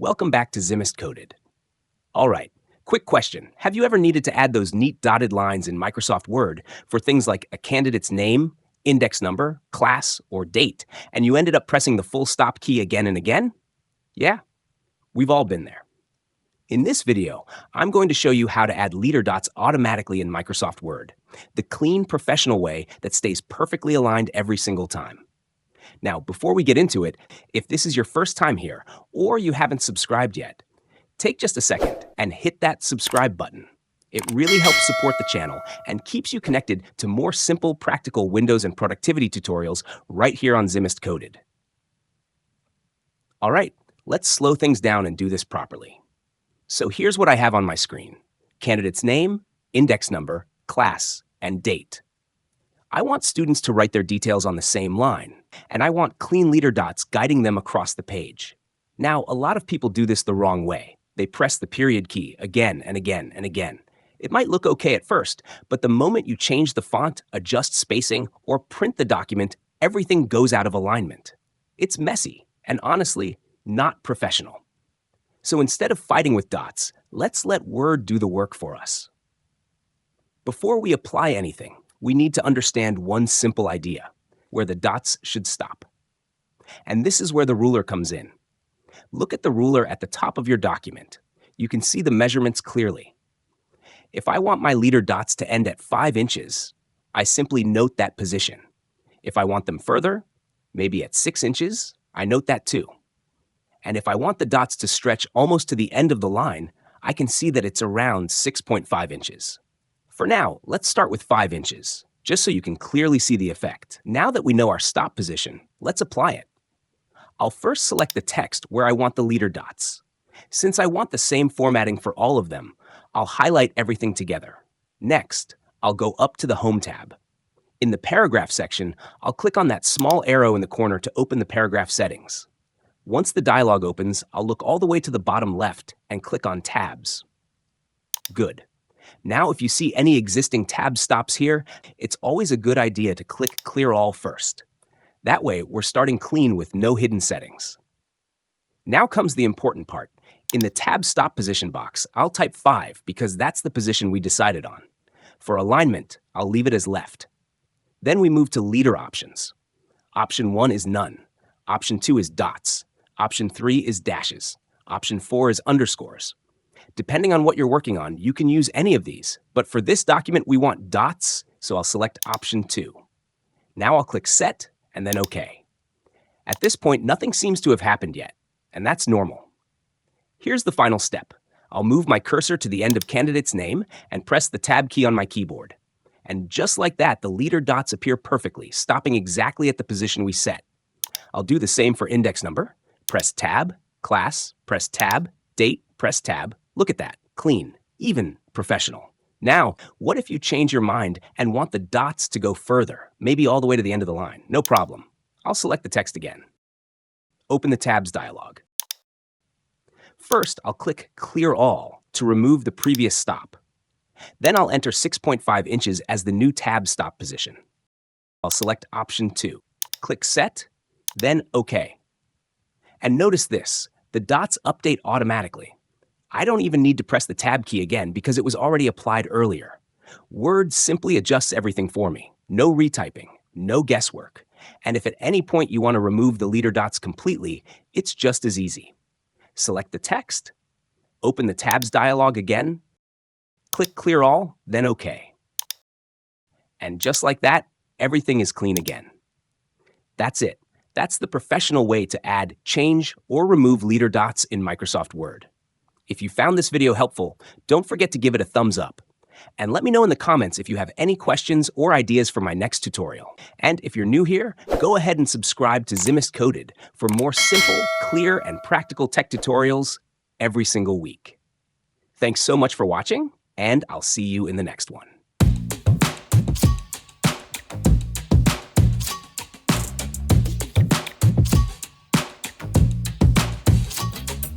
Welcome back to Zimist Coded. All right, quick question. Have you ever needed to add those neat dotted lines in Microsoft Word for things like a candidate's name, index number, class, or date, and you ended up pressing the full stop key again and again? Yeah, we've all been there. In this video, I'm going to show you how to add leader dots automatically in Microsoft Word, the clean, professional way that stays perfectly aligned every single time. Now, before we get into it, if this is your first time here or you haven't subscribed yet, take just a second and hit that subscribe button. It really helps support the channel and keeps you connected to more simple, practical Windows and productivity tutorials right here on Zimist Coded. All right, let's slow things down and do this properly. So here's what I have on my screen: candidate's name, index number, class, and date. I want students to write their details on the same line, and I want clean leader dots guiding them across the page. Now, a lot of people do this the wrong way. They press the period key again and again and again. It might look okay at first, but the moment you change the font, adjust spacing, or print the document, everything goes out of alignment. It's messy and honestly, not professional. So instead of fighting with dots, let's let Word do the work for us. Before we apply anything, we need to understand one simple idea: where the dots should stop. And this is where the ruler comes in. Look at the ruler at the top of your document. You can see the measurements clearly. If I want my leader dots to end at 5 inches, I simply note that position. If I want them further, maybe at 6 inches, I note that too. And if I want the dots to stretch almost to the end of the line, I can see that it's around 6.5 inches. For now, let's start with 5 inches, just so you can clearly see the effect. Now that we know our stop position, let's apply it. I'll first select the text where I want the leader dots. Since I want the same formatting for all of them, I'll highlight everything together. Next, I'll go up to the Home tab. In the Paragraph section, I'll click on that small arrow in the corner to open the paragraph settings. Once the dialog opens, I'll look all the way to the bottom left and click on Tabs. Good. Now, if you see any existing tab stops here, it's always a good idea to click Clear All first. That way, we're starting clean with no hidden settings. Now comes the important part. In the tab stop position box, I'll type 5 because that's the position we decided on. For alignment, I'll leave it as left. Then we move to leader options. Option 1 is none. Option 2 is dots. Option 3 is dashes. Option 4 is underscores. Depending on what you're working on, you can use any of these, but for this document, we want dots, so I'll select option 2. Now I'll click Set, and then OK. At this point, nothing seems to have happened yet, and that's normal. Here's the final step. I'll move my cursor to the end of candidate's name and press the Tab key on my keyboard. And just like that, the leader dots appear perfectly, stopping exactly at the position we set. I'll do the same for index number. Press Tab, class, press Tab, date, press Tab. Look at that, clean, even, professional. Now, what if you change your mind and want the dots to go further, maybe all the way to the end of the line? No problem. I'll select the text again. Open the Tabs dialog. First, I'll click Clear All to remove the previous stop. Then I'll enter 6.5 inches as the new tab stop position. I'll select option 2. Click Set, then OK. And notice this, the dots update automatically. I don't even need to press the Tab key again because it was already applied earlier. Word simply adjusts everything for me. No retyping, no guesswork. And if at any point you want to remove the leader dots completely, it's just as easy. Select the text, open the Tabs dialog again, click Clear All, then OK. And just like that, everything is clean again. That's it. That's the professional way to add, change, or remove leader dots in Microsoft Word. If you found this video helpful, don't forget to give it a thumbs up. And let me know in the comments if you have any questions or ideas for my next tutorial. And if you're new here, go ahead and subscribe to Zimist Coded for more simple, clear, and practical tech tutorials every single week. Thanks so much for watching, and I'll see you in the next one.